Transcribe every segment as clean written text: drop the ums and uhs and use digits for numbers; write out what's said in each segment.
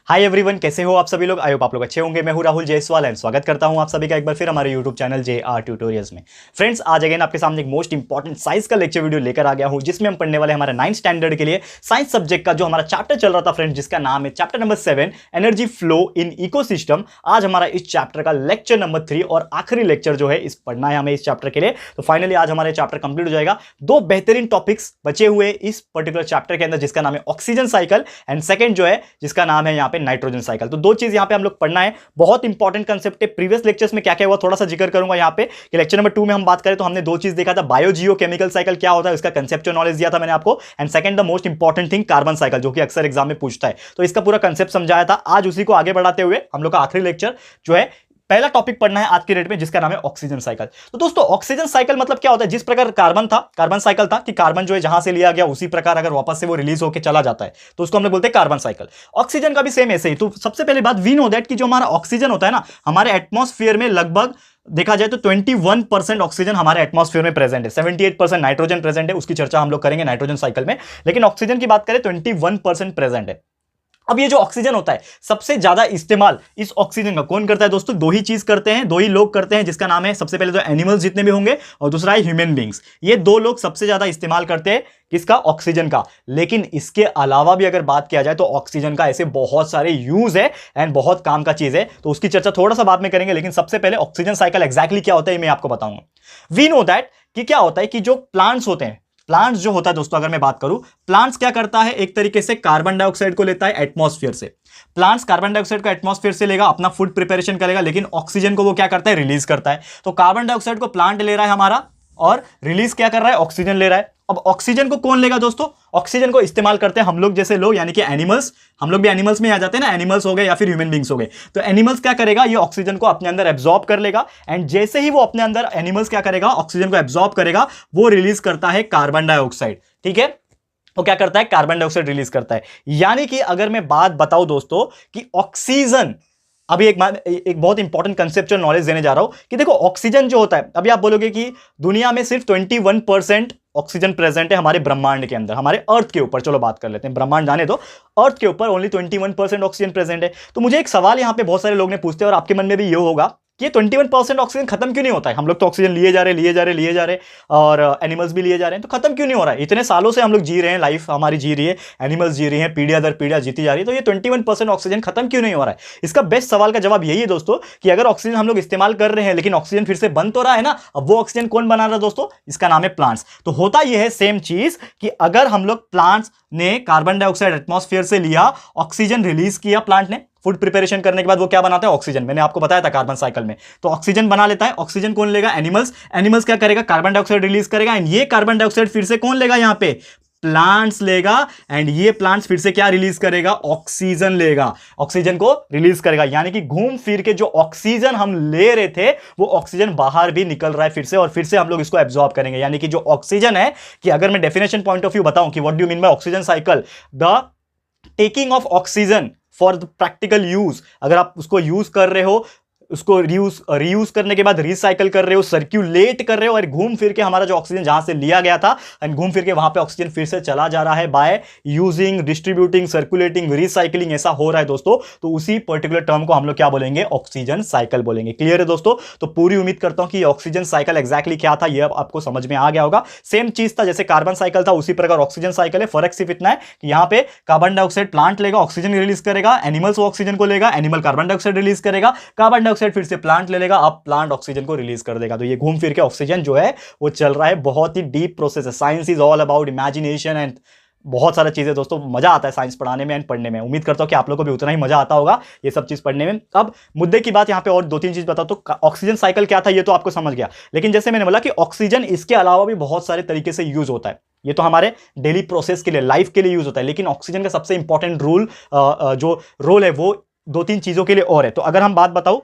Hi everyone, कैसे हो आप सभी लोग। आई होप आप लोग अच्छे होंगे। मैं हूं राहुल जायसवाल एंड स्वागत करता हूं आप सभी का एक बार फिर हमारे यूट्यूब चैनल JR ट्यूटोरियल्स में। फ्रेंड्स, आज अगेन आपके सामने एक मोस्ट इंपॉर्टेंट साइंस का लेक्चर वीडियो लेकर आ गया हूं, जिसमें हम पढ़ने वाले हमारे 9th स्टैंडर्ड के लिए साइंस सब्जेक्ट का जो हमारा चैप्टर चल रहा था फ्रेंड्स, जिसका नाम है chapter number 7 energy flow in ecosystem. आज हमारा इस चैप्टर का लेक्चर नंबर 3 और आखिरी लेक्चर जो है इस पढ़ना है हमें इस चैप्टर के लिए। तो फाइनली आज हमारे चैप्टर कंप्लीट हो जाएगा। दो बेहतरीन टॉपिक्स बचे हुए इस पर्टिकुलर चैप्टर के अंदर, जिसका नाम है ऑक्सीजन साइकिल एंड सेकंड जो है जिसका नाम है यहाँ पे नाइट्रोजन साइकिल। तो दो चीज यहां पे हम लोग पढ़ना है। बहुत इंपॉर्टेंट कंसेप्ट है। प्रीवियस लेक्चर्स में क्या क्या हुआ थोड़ा सा जिक्र करूंगा यहां पे कि लेक्चर नंबर 2 में हम बात करें तो हमने दो चीज देखा था। बायोजियो केमिकल साइकिल क्या होता है, इसका कंसेप्चुअल नॉलेज दिया था मैंने आपको। And second the most important thing carbon cycle, जो कि अक्सर एग्जाम में पूछता है, तो इसका पूरा कंसेप्ट समझाया था। आज उसी को आगे बढ़ाते हुए हम लोग का आखिरी लेक्चर जो है पहला टॉपिक पढ़ना है आज के डेट में, जिसका नाम है ऑक्सीजन साइकिल। तो दोस्तों, ऑक्सीजन साइकिल मतलब क्या होता है? जिस प्रकार कार्बन साइकिल था कि कार्बन जो है जहां से लिया गया उसी प्रकार अगर वापस से वो रिलीज होकर चला जाता है तो उसको हम लोग बोलते हैं कार्बन साइकिल। ऑक्सीजन का भी सेम ऐसे ही। तो सबसे पहले बात वी नो दैट कि जो हमारा ऑक्सीजन होता है ना, हमारे एटमॉस्फेयर में लगभग देखा जाए तो 21% ऑक्सीजन हमारे एटमॉस्फेयर में प्रेजेंट है, 78% नाइट्रोजन प्रेजेंट है। उसकी चर्चा हम लोग करेंगे नाइट्रोजन साइकिल में, लेकिन ऑक्सीजन की बात करें 21% प्रेजेंट है। अब ये जो ऑक्सीजन होता है, सबसे ज्यादा इस्तेमाल इस ऑक्सीजन का कौन करता है दोस्तों? दो ही चीज करते हैं, दो ही लोग करते हैं, जिसका नाम है सबसे पहले तो एनिमल्स जितने भी होंगे और दूसरा है ह्यूमन बींग्स। ये दो लोग सबसे ज्यादा इस्तेमाल करते हैं किसका? ऑक्सीजन का। लेकिन इसके अलावा भी अगर बात किया जाए तो ऑक्सीजन का ऐसे बहुत सारे यूज है एंड बहुत काम का चीज है, तो उसकी चर्चा थोड़ा सा बाद में करेंगे। लेकिन सबसे पहले ऑक्सीजन साइकिल एग्जैक्टली क्या होता है मैं आपको बताऊंगा। वी नो दैट कि क्या होता है कि जो प्लांट्स होते हैं, प्लांट्स जो होता है दोस्तों, अगर मैं बात करूं, प्लांट्स क्या करता है, एक तरीके से कार्बन डाइऑक्साइड को लेता है एटमॉस्फेयर से। प्लांट्स कार्बन डाइऑक्साइड को एटमॉस्फेयर से लेगा, अपना फूड प्रिपरेशन करेगा, लेकिन ऑक्सीजन को वो क्या करता है? रिलीज करता है। तो कार्बन डाइऑक्साइड को प्लांट ले रहा है हमारा और रिलीज क्या कर रहा है? ऑक्सीजन ले रहा है। अब ऑक्सीजन को कौन लेगा दोस्तों? ऑक्सीजन को इस्तेमाल करते हैं हम लोग जैसे लोग, यानी कि एनिमल्स। हम लोग भी एनिमल्स में आ जाते हैं ना, एनिमल्स हो गए या फिर ह्यूमन बींग्स हो गए। तो एनिमल्स क्या करेगा? ये ऑक्सीजन को अपने अंदर एब्जॉर्ब कर लेगा एंड जैसे ही वो अपने अंदर एनिमल्स क्या करेगा? ऑक्सीजन को एब्जॉर्ब करेगा, वो रिलीज करता है कार्बन डाइऑक्साइड। ठीक है, वो क्या करता है? कार्बन डाइऑक्साइड रिलीज करता है। यानी कि अगर मैं बात बताऊं दोस्तों कि ऑक्सीजन, अभी एक बहुत इंपॉर्टेंट कंसेप्चुअल नॉलेज देने जा रहा हूं कि देखो ऑक्सीजन जो होता है, अभी आप बोलोगे कि दुनिया में सिर्फ 21% ऑक्सीजन प्रेजेंट है हमारे ब्रह्मांड के अंदर, हमारे अर्थ के ऊपर। चलो बात कर लेते हैं, ब्रह्मांड जाने दो, अर्थ के ऊपर ओनली 21% ऑक्सीजन प्रेजेंट है। तो मुझे एक सवाल यहां पे बहुत सारे लोग ने पूछते हैं और आपके मन में भी ये होगा कि 21% ऑक्सीजन खत्म क्यों नहीं होता है? हम लोग तो ऑक्सीजन लिए जा रहे और एनिमल्स भी लिए जा रहे हैं, तो खत्म क्यों नहीं हो रहा है? इतने सालों से हम लोग जी रहे हैं, लाइफ हमारी जी रही है, एनिमल्स जी रही हैं, पीढ़ियां दर पीढ़ियां जीती जा रही है, तो ये 21% ऑक्सीजन खत्म क्यों नहीं हो रहा है? इसका बेस्ट सवाल का जवाब यही है दोस्तों कि अगर ऑक्सीजन हम लोग इस्तेमाल कर रहे हैं लेकिन ऑक्सीजन फिर से बन तो रहा है ना, अब वो ऑक्सीजन कौन बना रहा है दोस्तों? इसका नाम है प्लांट्स। तो होता यह है सेम चीज कि अगर हम लोग, प्लांट्स ने कार्बन डाइऑक्साइड एटमॉस्फेयर से लिया, ऑक्सीजन रिलीज किया प्लांट ने, फूड प्रिपरेशन करने के बाद वो क्या बनाता है? ऑक्सीजन। मैंने आपको बताया था कार्बन साइकिल में। तो ऑक्सीजन बना लेता है। ऑक्सीजन कौन लेगा? एनिमल्स। एनिमल्स क्या करेगा? कार्बन डाइऑक्साइड रिलीज करेगा एंड ये कार्बन डाइऑक्साइड फिर से कौन लेगा? यहां पे प्लांट्स लेगा एंड ये प्लांट्स फिर से क्या रिलीज करेगा? ऑक्सीजन लेगा, ऑक्सीजन को रिलीज करेगा। यानी कि घूम फिर के जो ऑक्सीजन हम ले रहे थे वो ऑक्सीजन बाहर भी निकल रहा है फिर से, और फिर से हम लोग इसको एब्जॉर्ब करेंगे। यानी कि जो ऑक्सीजन है, कि अगर मैं डेफिनेशन पॉइंट ऑफ व्यू बताऊं कि what do you mean by oxygen cycle, the taking of oxygen for the practical use. अगर आप उसको यूज कर रहे हो, उसको रीयूज करने के बाद रिसाइकल कर रहे हो, सर्क्यूलेट कर रहे हो, और घूम फिर के हमारा जो ऑक्सीजन जहां से लिया गया था एंड घूम फिर के वहां पे ऑक्सीजन फिर से चला जा रहा है by using, distributing, circulating, recycling, ऐसा हो रहा है दोस्तों। तो उसी पर्टिकुलर टर्म को हम लोग क्या बोलेंगे? ऑक्सीजन साइकिल बोलेंगे। क्लियर है दोस्तों? तो पूरी उम्मीद करता हूं कि ऑक्सीजन साइकिल एग्जैक्टली क्या था ये अब आपको समझ में आ गया होगा। सेम चीज था, जैसे कार्बन साइकिल था उसी प्रकार ऑक्सीजन साइकिल है। फर्क सिर्फ इतना है कि यहां पे कार्बन डाइऑक्साइड प्लांट लेगा, ऑक्सीजन रिलीज करेगा, एनिमल्स ऑक्सीजन को लेगा, एनिमल कार्बन डाइऑक्साइड रिलीज करेगा, कार्बन डाइऑक्साइड फिर से प्लांट ले लेगा, अब प्लांट ऑक्सीजन को रिलीज कर देगा। तो ये घूम फिर के ऑक्सीजन जो है वो चल रहा है। बहुत ही डीप प्रोसेस है। Science is all about imagination and बहुत सारी चीजें दोस्तों। मजा आता है साइंस पढ़ाने में एंड पढ़ने में। उम्मीद करता हूं कि आप लोगों को भी उतना ही मजा आता होगा ये सब चीज पढ़ने में। अब मुद्दे की बात यहां पे और दो तीन चीज बताओ। तो ऑक्सीजन साइकिल क्या था ये तो आपको समझ गया, लेकिन जैसे मैंने बोला कि ऑक्सीजन इसके अलावा भी बहुत सारे तरीके से यूज होता है। ये तो हमारे डेली प्रोसेस के लिए, लाइफ के लिए यूज होता है, लेकिन ऑक्सीजन का सबसे इंपॉर्टेंट जो रोल है वो दो तीन चीजों के लिए और है। तो अगर हम बात बताओ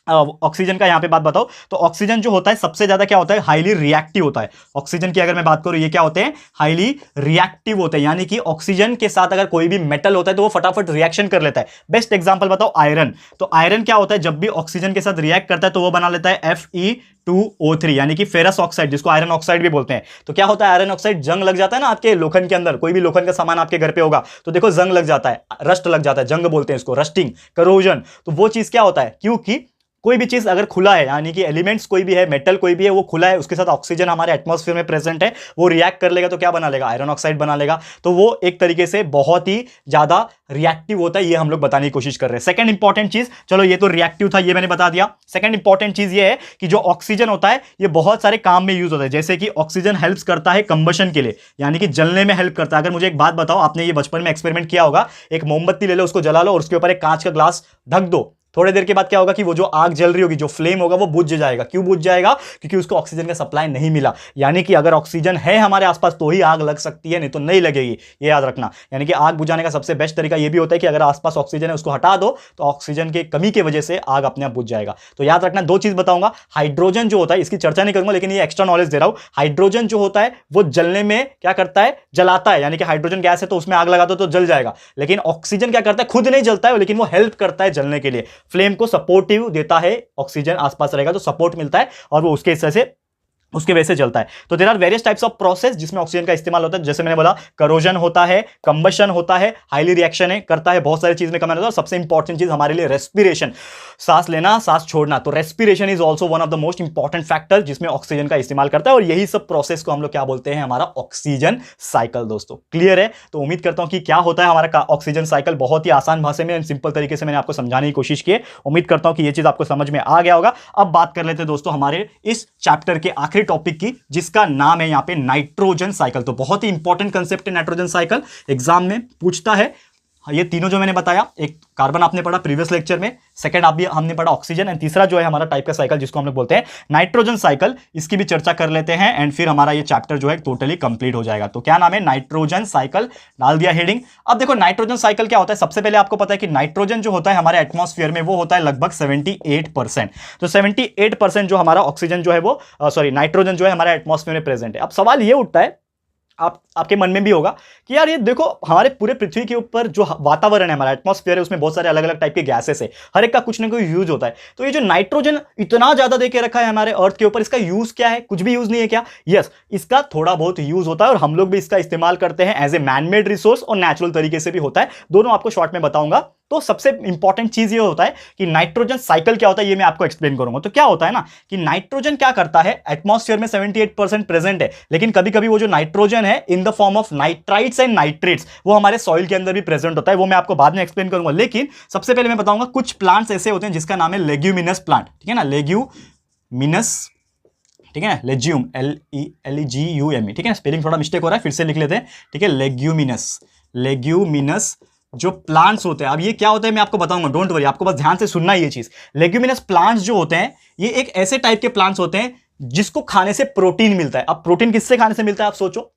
ऑक्सीजन का यहां पे बात बताओ तो ऑक्सीजन जो होता है सबसे ज्यादा क्या होता है, हाईली रिएक्टिव होता है। ऑक्सीजन की अगर मैं बात करूं, ये क्या होते हैं, हाईली रिएक्टिव होते हैं, यानी कि ऑक्सीजन के साथ अगर कोई भी मेटल होता है तो वो फटाफट रिएक्शन कर लेता है। बेस्ट एग्जांपल बताओ, आयरन। तो आयरन क्या होता है, जब भी ऑक्सीजन के साथ रिएक्ट करता है तो वो बना लेता है Fe2O3, यानी कि फेरस ऑक्साइड, जिसको आयरन ऑक्साइड भी बोलते हैं। तो क्या होता है, आयरन ऑक्साइड जंग लग जाता है ना आपके लोखंड के अंदर, कोई भी लोखंड का सामान आपके घर पे होगा तो देखो जंग लग जाता है, रस्ट लग जाता है, जंग बोलते हैं इसको, रस्टिंग, करोजन। तो वो चीज क्या होता है, क्योंकि कोई भी चीज अगर खुला है, यानी कि एलिमेंट्स कोई भी है, मेटल कोई भी है, वो खुला है, उसके साथ ऑक्सीजन हमारे एटमॉस्फेयर में प्रेजेंट है, वो रिएक्ट कर लेगा तो क्या बना लेगा, आयरन ऑक्साइड बना लेगा। तो वो एक तरीके से बहुत ही ज्यादा रिएक्टिव होता है, ये हम लोग बताने की कोशिश कर रहे हैं। सेकंड इंपॉर्टेंट चीज, चलो ये तो रिएक्टिव था, ये मैंने बता दिया। सेकंड इंपॉर्टेंट चीज ये है कि जो ऑक्सीजन होता है ये बहुत सारे काम में यूज होता है, जैसे कि ऑक्सीजन हेल्प्स करता है कंबशन के लिए, यानी कि जलने में हेल्प करता है। अगर मुझे एक बात बताओ, आपने ये बचपन में एक्सपेरिमेंट किया होगा, एक मोमबत्ती ले लो, उसको जला लो और उसके ऊपर एक कांच का ग्लास ढक दो, थोड़ी देर के बाद क्या होगा कि वो जो आग जल रही होगी, जो फ्लेम होगा वो बुझ जाएगा। क्यों बुझ जाएगा, क्योंकि उसको ऑक्सीजन का सप्लाई नहीं मिला। यानी कि अगर ऑक्सीजन है हमारे आसपास तो ही आग लग सकती है, नहीं तो नहीं लगेगी, ये याद रखना। यानी कि आग बुझाने का सबसे बेस्ट तरीका ये भी होता है कि अगर आसपास ऑक्सीजन है उसको हटा दो, तो ऑक्सीजन की कमी की वजह से आग अपने आप बुझ जाएगा। तो याद रखना, दो चीज बताऊंगा। हाइड्रोजन जो होता है, इसकी चर्चा नहीं करूंगा लेकिन ये एक्स्ट्रा नॉलेज दे रहा हूं। हाइड्रोजन जो होता है वो जलने में क्या करता है, जलाता है, यानी कि हाइड्रोजन गैस है तो उसमें आग लगा दो तो जल जाएगा। लेकिन ऑक्सीजन क्या करता है, खुद नहीं जलता है, लेकिन वो हेल्प करता है जलने के लिए, फ्लेम को सपोर्ट देता है। ऑक्सीजन आसपास रहेगा तो सपोर्ट मिलता है और वो उसके हिस्से से उसके वजह से जलता है। तो there are various types of process जिसमें ऑक्सीजन का इस्तेमाल होता है, जैसे मैंने बोला करोजन होता है, कंबशन होता है, हाईली रिएक्शन है करता है, बहुत सारी चीज में कमेंट होता है। और सबसे इंपॉर्टेंट चीज हमारे लिए रेस्पिरेशन, सांस लेना सांस छोड़ना। तो respiration is also one of the most important factor जिसमें ऑक्सीजन का इस्तेमाल करता है, और यही सब प्रोसेस को हम लोग क्या बोलते हैं, हमारा ऑक्सीजन साइकिल। दोस्तों क्लियर है? तो उम्मीद करता हूं कि क्या होता है हमारा ऑक्सीजन साइकिल, बहुत ही आसान भाषा में सिंपल तरीके से मैंने आपको समझाने की कोशिश की है। उम्मीद करता हूं कि यह चीज आपको समझ में आ गया होगा। अब बात कर लेते हैं दोस्तों हमारे इस चैप्टर के आखिरी टॉपिक की, जिसका नाम है यहां पे नाइट्रोजन साइकिल। तो बहुत ही इंपॉर्टेंट कंसेप्ट है नाइट्रोजन साइकिल, एग्जाम में पूछता है। ये तीनों जो मैंने बताया, एक कार्बन आपने पढ़ा प्रीवियस लेक्चर में, सेकंड हमने पढ़ा ऑक्सीजन, एंड तीसरा जो है हमारा टाइप का साइकिल जिसको हम लोग बोलते हैं नाइट्रोजन साइकिल, इसकी भी चर्चा कर लेते हैं एंड फिर हमारा ये चैप्टर जो है टोटली कंप्लीट हो जाएगा। तो क्या नाम है, नाइट्रोजन साइकिल, डाल दिया हेडिंग। अब देखो नाइट्रोजन साइकिल क्या होता है। सबसे पहले आपको पता है कि नाइट्रोजन जो होता है हमारे एटमॉस्फेयर में वो होता है लगभग 78%। तो 78% जो हमारा ऑक्सीजन जो है वो नाइट्रोजन जो है हमारे एटमॉस्फेयर में प्रेजेंट है। अब सवाल ये उठता है आपके मन में भी होगा कि यार ये देखो हमारे पूरे पृथ्वी के ऊपर जो वातावरण है, हमारा एटमॉस्फेयर है, उसमें बहुत सारे अलग अलग टाइप के गैसेस है, हर एक का कुछ ना कुछ यूज होता है। तो ये जो नाइट्रोजन इतना ज्यादा देके रखा है हमारे अर्थ के ऊपर, इसका यूज क्या है? कुछ भी यूज नहीं है क्या? यस, इसका थोड़ा बहुत यूज होता है और हम लोग भी इसका इस्तेमाल करते हैं एज ए मैनमेड रिसोर्स, और नेचुरल तरीके से भी होता है। दोनों आपको शॉर्ट में बताऊंगा। तो सबसे इंपॉर्टेंट चीज ये होता है कि नाइट्रोजन साइकिल क्या होता है, ये मैं आपको एक्सप्लेन करूंगा। तो क्या होता है ना कि नाइट्रोजन क्या करता है, एटमॉस्फेयर में 78% प्रेजेंट है, लेकिन कभी कभी वो जो नाइट्रोजन है in the form of nitrites and nitrates, वो हमारे सॉइल के अंदर भी प्रेजेंट होता है। वो मैं आपको बाद में एक्सप्लेन करूंगा। लेकिन सबसे पहले मैं बताऊंगा कुछ प्लांट्स ऐसे होते हैं जिसका नाम है लेग्यूमिनस प्लांट, ठीक है ना, लेग्यूमिनस, ठीक है ना, लेग्यूम, LEGUME, ठीक है ना, स्पेलिंग थोड़ा मिस्टेक हो रहा है, फिर से लिख लेते हैं, ठीक है, लेग्यूमिनस जो प्लांट्स होते हैं। अब ये क्या होता है मैं आपको बताऊंगा, डोंट वरी, आपको बस ध्यान से सुनना है ये चीज। लेग्यूमिनस प्लांट्स जो होते हैं ये एक ऐसे टाइप के प्लांट्स होते हैं जिसको खाने से प्रोटीन मिलता है। अब प्रोटीन किससे खाने से मिलता है आप सोचो,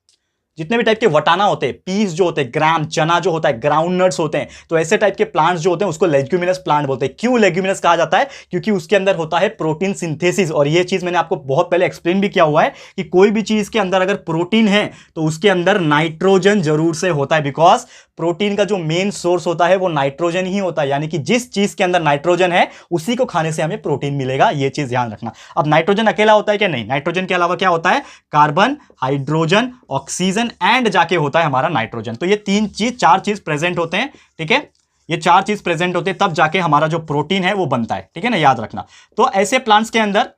जितने भी टाइप के वटाना होते हैं, पीस जो होते हैं, ग्राम चना जो होता है, ग्राउंड नट्स होते हैं, तो ऐसे टाइप के प्लांट्स जो होते हैं उसको लेग्यूमिनस प्लांट बोलते हैं। क्यों लेग्यूमिनस कहा जाता है? क्योंकि उसके अंदर होता है प्रोटीन सिंथेसिस। और ये चीज मैंने आपको बहुत पहले एक्सप्लेन भी किया हुआ है कि कोई भी चीज के अंदर अगर प्रोटीन है तो उसके अंदर नाइट्रोजन जरूर से होता है, बिकॉज प्रोटीन का जो मेन सोर्स होता है वो नाइट्रोजन ही होता है। यानी कि जिस चीज के अंदर नाइट्रोजन है उसी को खाने से हमें प्रोटीन मिलेगा, ये चीज ध्यान रखना। अब नाइट्रोजन अकेला होता है क्या? नहीं, नाइट्रोजन के अलावा क्या होता है, कार्बन, हाइड्रोजन, ऑक्सीजन एंड जाके होता है हमारा नाइट्रोजन। तो ये चार चीज प्रेजेंट होते हैं, ठीक है, ये चार चीज प्रेजेंट होते हैं तब जाके हमारा जो प्रोटीन है वो बनता है, ठीक है ना, याद रखना। तो ऐसे प्लांट्स के अंदर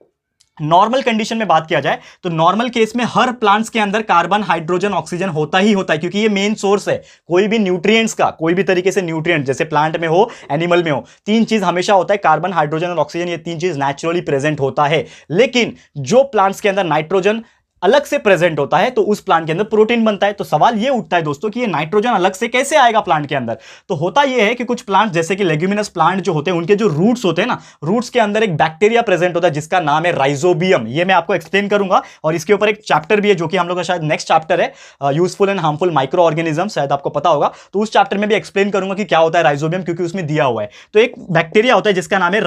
नॉर्मल कंडीशन में बात किया जाए तो नॉर्मल केस में हर प्लांट्स के अंदर कार्बन, हाइड्रोजन, ऑक्सीजन होता ही होता है, क्योंकि ये मेन सोर्स है कोई भी न्यूट्रिएंट्स का, कोई भी तरीके से न्यूट्रिएंट, जैसे प्लांट में हो, एनिमल में हो, तीन चीज हमेशा होता है, कार्बन, हाइड्रोजन और ऑक्सीजन, ये तीन चीज नेचुरली प्रेजेंट होता है। लेकिन जो प्लांट्स के अंदर नाइट्रोजन अलग से प्रेजेंट होता है तो उस प्लांट के अंदर प्रोटीन बनता है। तो सवाल ये उठता है दोस्तों कि ये नाइट्रोजन अलग से कैसे आएगा प्लांट के अंदर? तो होता ये है कि कुछ प्लांट जैसे कि लेग्यूमिनस प्लांट जो होते हैं उनके जो रूट्स होते हैं ना, रूट्स के अंदर एक बैक्टीरिया प्रेजेंट होता है जिसका नाम है राइजोबियम। ये मैं आपको एक्सप्लेन करूंगा और इसके ऊपर एक चैप्टर भी है जो कि हम लोग का शायद नेक्स्ट चैप्टर है, useful and harmful micro organism, शायद आपको पता होगा। तो उस चैप्टर में भी एक्सप्लेन करूंगा कि क्या होता है राइजोबियम, क्योंकि उसमें दिया हुआ है। तो एक बैक्टीरिया होता है जिसका नाम है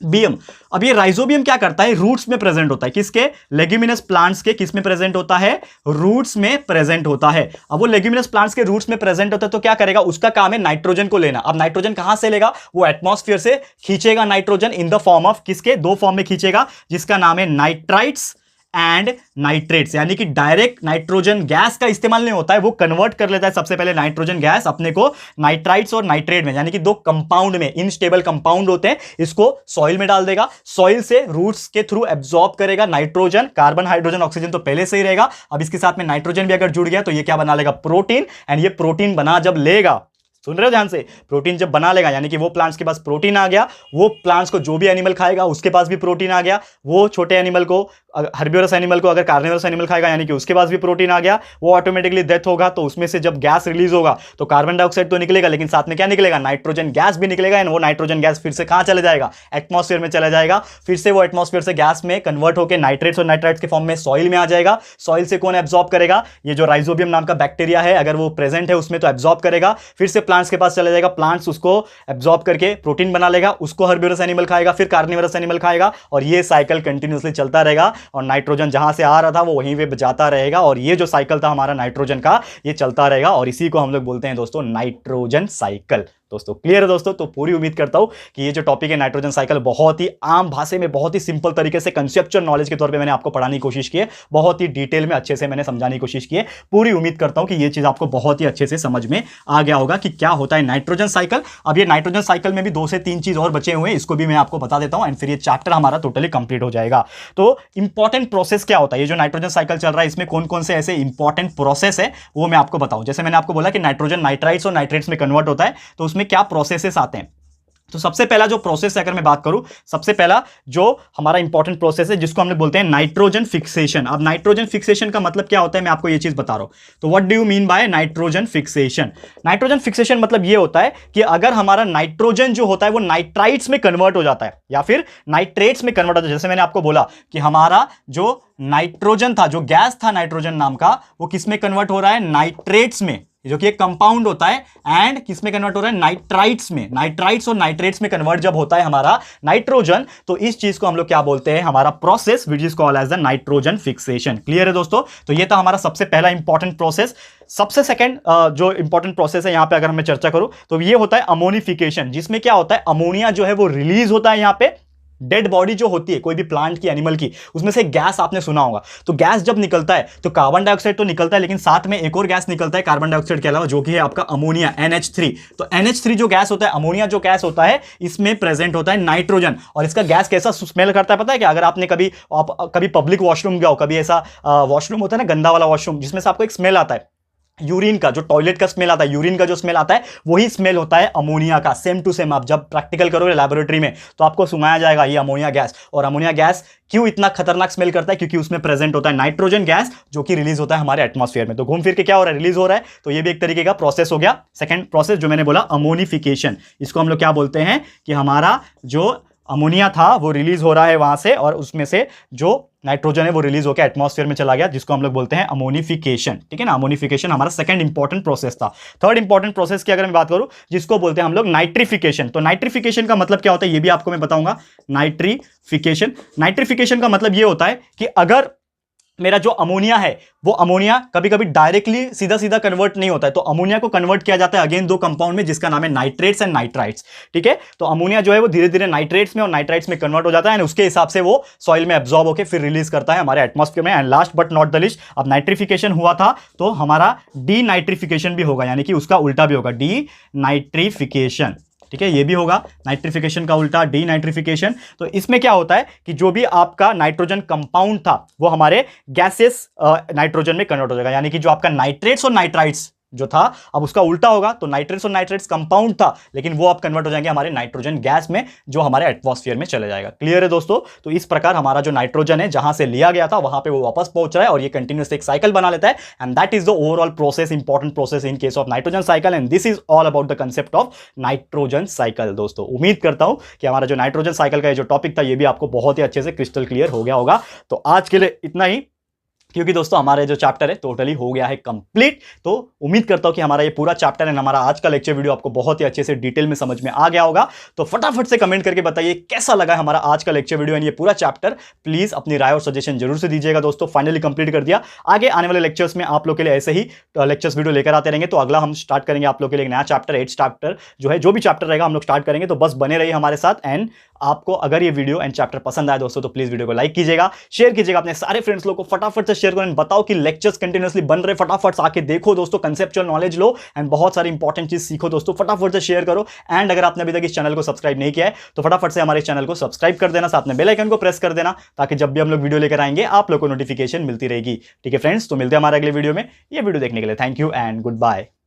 बीएम। अब ये राइजोबियम क्या करता है, रूट्स में प्रेजेंट होता है, किसके, लेग्यूमिनस प्लांट्स के, किस में प्रेजेंट होता है, रूट्स में प्रेजेंट होता है। अब वो लेग्यूमिनस प्लांट्स के रूट्स में प्रेजेंट होता है तो क्या करेगा, उसका काम है नाइट्रोजन को लेना। अब नाइट्रोजन कहां से लेगा, वो एटमॉस्फेयर से खींचेगा nitrogen in the form of किसके, दो फॉर्म में खींचेगा, जिसका नाम है नाइट्राइट्स एंड नाइट्रेट्स। यानी कि डायरेक्ट नाइट्रोजन गैस का इस्तेमाल नहीं होता है, वो कन्वर्ट कर लेता है सबसे पहले नाइट्रोजन गैस अपने को नाइट्राइट्स और नाइट्रेट में, यानी कि दो कंपाउंड में, इनस्टेबल कंपाउंड होते हैं, इसको सॉइल में डाल देगा, सॉइल से रूट्स के थ्रू एब्जॉर्ब करेगा नाइट्रोजन, कार्बन हाइड्रोजन ऑक्सीजन तो पहले से ही रहेगा, अब इसके साथ में नाइट्रोजन भी अगर जुड़ गया तो ये क्या बना लेगा, प्रोटीन। एंड ये प्रोटीन बना जब लेगा, सुन रहे हो ध्यान से, प्रोटीन जब बना लेगा यानी कि वो प्लांट्स के पास प्रोटीन आ गया, वो प्लांट्स को जो भी एनिमल खाएगा उसके पास भी प्रोटीन आ गया, वो छोटे एनिमल को, हर्बिवरस एनिमल को अगर कार्निवरस एनिमल खाएगा यानी कि उसके पास भी प्रोटीन आ गया, वो ऑटोमेटिकली डेथ होगा। तो उसमें से जब गैस रिलीज होगा तो कार्बन डाइऑक्साइड तो निकलेगा, लेकिन साथ में क्या निकलेगा, नाइट्रोजन गैस भी निकलेगा। एंड वो नाइट्रोजन गैस फिर से कहां चले जाएगा, एटमॉस्फेयर में चला जाएगा, फिर से वो एटमॉस्फेयर से गैस में कन्वर्ट होकर नाइट्रेट्स और नाइट्राइट्स के फॉर्म में सॉइल में आ जाएगा। सॉइल से कौन एब्जॉर्ब करेगा, ये जो राइजोबियम नाम का बैक्टीरिया है, अगर वो प्रेजेंट है उसमें तो एब्जॉर्ब करेगा, फिर से प्लांट्स के पास चला जाएगा, प्लांट्स उसको एब्जॉर्ब करके प्रोटीन बना लेगा, उसको हर्बिवरस एनिमल खाएगा, फिर कार्निवरस एनिमल खाएगा, और ये साइकिल कंटिन्यूअसली चलता रहेगा। और नाइट्रोजन जहां से आ रहा था वो वहीं पे जाता रहेगा, और ये जो साइकिल था हमारा नाइट्रोजन का, ये चलता रहेगा, और इसी को हम लोग बोलते हैं दोस्तों नाइट्रोजन साइकिल। दोस्तों क्लियर है दोस्तों, तो पूरी उम्मीद करता हूं कि ये जो टॉपिक है नाइट्रोजन साइकिल बहुत ही आम भाषा में, बहुत ही सिंपल तरीके से कंसेप्चुअल नॉलेज के तौर पे मैंने आपको पढ़ाने की कोशिश की है, बहुत ही डिटेल में अच्छे से मैंने समझाने की कोशिश की है। पूरी उम्मीद करता हूं कि ये चीज आपको बहुत ही अच्छे से समझ में आ गया होगा कि क्या होता है नाइट्रोजन साइकिल। अब ये नाइट्रोजन साइकिल में भी 2 से 3 चीज और बचे हुए हैं, इसको भी मैं आपको बता देता हूं, एंड फिर ये चैप्टर हमारा टोटली कंप्लीट हो जाएगा। तो इंपॉर्टेंट प्रोसेस क्या होता है, ये जो नाइट्रोजन साइकिल चल रहा है इसमें कौन कौन से ऐसे इंपॉर्टेंट प्रोसेस है वो मैं आपको बताऊं। जैसे मैंने आपको बोला कि नाइट्रोजन नाइट्राइट्स और नाइट्रेट्स में कन्वर्ट होता है, तो उसमें क्या प्रोसेसेस आते हैं। तो सबसे पहला जो प्रोसेस है अगर मैं बात करूं, सबसे पहला जो हमारा इंपॉर्टेंट प्रोसेस है जिसको हम लोग बोलते हैं नाइट्रोजन फिक्सेशन। अब नाइट्रोजन फिक्सेशन का मतलब क्या होता है, मैं आपको ये चीज बता रहा हूं। तो what do you mean by nitrogen fixation. Nitrogen fixation मतलब ये होता है कि अगर हमारा नाइट्रोजन जो होता है वो नाइट्राइट्स में कन्वर्ट हो जाता है या फिर नाइट्रेट्स में कन्वर्ट होता है। जैसे मैंने आपको बोला कि हमारा जो नाइट्रोजन था, जो गैस था नाइट्रोजन नाम का, वो किस में कन्वर्ट हो रहा है, नाइट्रेट्स में, जो कि एक कंपाउंड होता है, एंड किस में कन्वर्ट हो रहा है, नाइट्राइट्स में। नाइट्राइट्स और नाइट्रेट्स में कन्वर्ट जब होता है हमारा नाइट्रोजन, तो इस चीज को हम लोग क्या बोलते हैं, हमारा process which is called as the nitrogen fixation. Clear है दोस्तों, तो ये था हमारा सबसे पहला इंपॉर्टेंट प्रोसेस। सबसे सेकंड जो इंपॉर्टेंट प्रोसेस है यहां पे अगर मैं चर्चा करूं तो ये होता है अमोनिफिकेशन, जिसमें क्या होता है, अमोनिया जो है वो रिलीज होता है। यहां पे डेड बॉडी जो होती है कोई भी प्लांट की, एनिमल की, उसमें से गैस आपने सुना होगा, तो गैस जब निकलता है तो कार्बन डाइऑक्साइड तो निकलता है, लेकिन साथ में एक और गैस निकलता है कार्बन डाइऑक्साइड के अलावा, जो कि है आपका अमोनिया, NH3। तो NH3 जो गैस होता है, अमोनिया जो गैस होता है, इसमें प्रेजेंट होता है नाइट्रोजन। और इसका गैस कैसा स्मेल करता है पता है क्या, अगर आपने कभी पब्लिक वॉशरूम गया हो, कभी ऐसा वॉशरूम होता है ना, गंदा वाला वॉशरूम, जिसमें से आपको एक स्मेल आता है, यूरिन का, जो टॉयलेट का स्मेल आता है, यूरिन का जो स्मेल आता है वही स्मेल होता है अमोनिया का। सेम टू सेम आप जब प्रैक्टिकल करोगे लैबोरेटरी में तो आपको सुनाया जाएगा ये अमोनिया गैस। और अमोनिया गैस क्यों इतना खतरनाक स्मेल करता है, क्योंकि उसमें प्रेजेंट होता है नाइट्रोजन गैस, जो कि रिलीज होता है हमारे एटमॉस्फेयर में। तो घूम फिर के क्या हो रहा है, रिलीज हो रहा है। तो ये भी एक तरीके का प्रोसेस हो गया। सेकंड प्रोसेस जो मैंने बोला अमोनिफिकेशन, इसको हम लोग क्या बोलते हैं कि हमारा जो अमोनिया था वो रिलीज हो रहा है वहां से, और उसमें से जो नाइट्रोजन है वो रिलीज होकर एटमॉस्फेयर में चला गया, जिसको हम लोग बोलते हैं अमोनिफिकेशन। ठीक है ना, अमोनिफिकेशन हमारा सेकंड इंपॉर्टेंट प्रोसेस था। थर्ड इंपॉर्टेंट प्रोसेस की अगर मैं बात करूं, जिसको बोलते हैं हम लोग नाइट्रिफिकेशन। तो नाइट्रिफिकेशन का मतलब क्या होता है ये भी आपको मैं बताऊंगा। नाइट्रिफिकेशन का मतलब ये होता है कि अगर मेरा जो अमोनिया है वो अमोनिया कभी कभी डायरेक्टली सीधा सीधा कन्वर्ट नहीं होता है, तो अमोनिया को कन्वर्ट किया जाता है अगेन दो कंपाउंड में, जिसका नाम है नाइट्रेट्स एंड नाइट्राइट्स। ठीक है, तो अमोनिया जो है वो धीरे धीरे नाइट्रेट्स में और नाइट्राइट्स में कन्वर्ट हो जाता है, एंड उसके हिसाब से वो सॉइल में एब्जॉर्ब होकर फिर रिलीज करता है हमारे एटमॉस्फेयर में। And last but not the least, अब नाइट्रिफिकेशन हुआ था तो हमारा डी नाइट्रिफिकेशन भी होगा, यानी कि उसका उल्टा भी होगा, डी नाइट्रिफिकेशन। ठीक है, ये भी होगा नाइट्रिफिकेशन का उल्टा, डी नाइट्रिफिकेशन। तो इसमें क्या होता है कि जो भी आपका नाइट्रोजन कंपाउंड था वो हमारे गैसेस नाइट्रोजन में कन्वर्ट हो जाएगा, यानी कि जो आपका नाइट्रेट्स और नाइट्राइट्स जो था अब उसका उल्टा होगा। तो नाइट्रेट्स और नाइट्रेट्स कंपाउंड था, लेकिन वो अब कन्वर्ट हो जाएंगे हमारे नाइट्रोजन गैस में, जो हमारे एटमॉस्फेयर में चले जाएगा। क्लियर है दोस्तों, तो इस प्रकार हमारा जो नाइट्रोजन है जहां से लिया गया था वहां पे वो वापस पहुंच रहा है, और ये कंटिन्यूस एक साइकिल बना लेता है, and that is the overall process, important process in case of nitrogen cycle, and this is all about the concept of nitrogen cycle. दोस्तों उम्मीद करता हूं कि हमारा जो नाइट्रोजन साइकिल का जो टॉपिक था ये भी आपको बहुत ही अच्छे से क्रिस्टल क्लियर हो गया होगा। तो आज के लिए इतना ही। क्योंकि दोस्तों हमारा जो चैप्टर है टोटली हो गया है कंप्लीट। तो उम्मीद करता हूं कि हमारा ये पूरा चैप्टर एंड हमारा आज का लेक्चर वीडियो आपको बहुत ही अच्छे से डिटेल में समझ में आ गया होगा। तो फटाफट से कमेंट करके बताइए कैसा लगा हमारा आज का लेक्चर वीडियो एंड ये पूरा चैप्टर। प्लीज अपनी राय और सजेशन जरूर से दीजिएगा दोस्तों। फाइनली कंप्लीट कर दिया। आगे आने वाले लेक्चर्स में आप लोग के लिए ऐसे ही लेक्चर्स वीडियो लेकर आते रहेंगे। तो अगला हम स्टार्ट करेंगे आप लोग के लिए एक नया चैप्टर, 8th चैप्टर जो है, जो भी चैप्टर रहेगा हम लोग स्टार्ट करेंगे। तो बस बने रहिए हमारे साथ। एंड आपको अगर ये वीडियो एंड चैप्टर पसंद आए दोस्तों तो प्लीज वीडियो को लाइक कीजिएगा, शेयर कीजिएगा अपने सारे फ्रेंड्स लोग को, फटाफट से शेयर करो एंड बताओ कि लेक्चर्स कंटिन्यूअसली बन रहे, फटाफट से आके देखो दोस्तों, कंसेप्चुअल नॉलेज लो एंड बहुत सारी इंपॉर्टेंट चीज सीखो दोस्तों। फटाफट से शेयर करो। एंड अगर आपने अभी तक इस चैनल को सब्सक्राइब नहीं किया है तो फटाफट से हमारे चैनल को सब्सक्राइब कर देना, साथ में बेल आइकन को प्रेस कर देना, ताकि जब भी हम लोग वीडियो लेकर आएंगे आप लोग को नोटिफिकेशन मिलती रहेगी। ठीक है फ्रेंड्स, तो मिलते हैं हमारे अगले वीडियो में। ये वीडियो देखने के लिए thank you and good bye.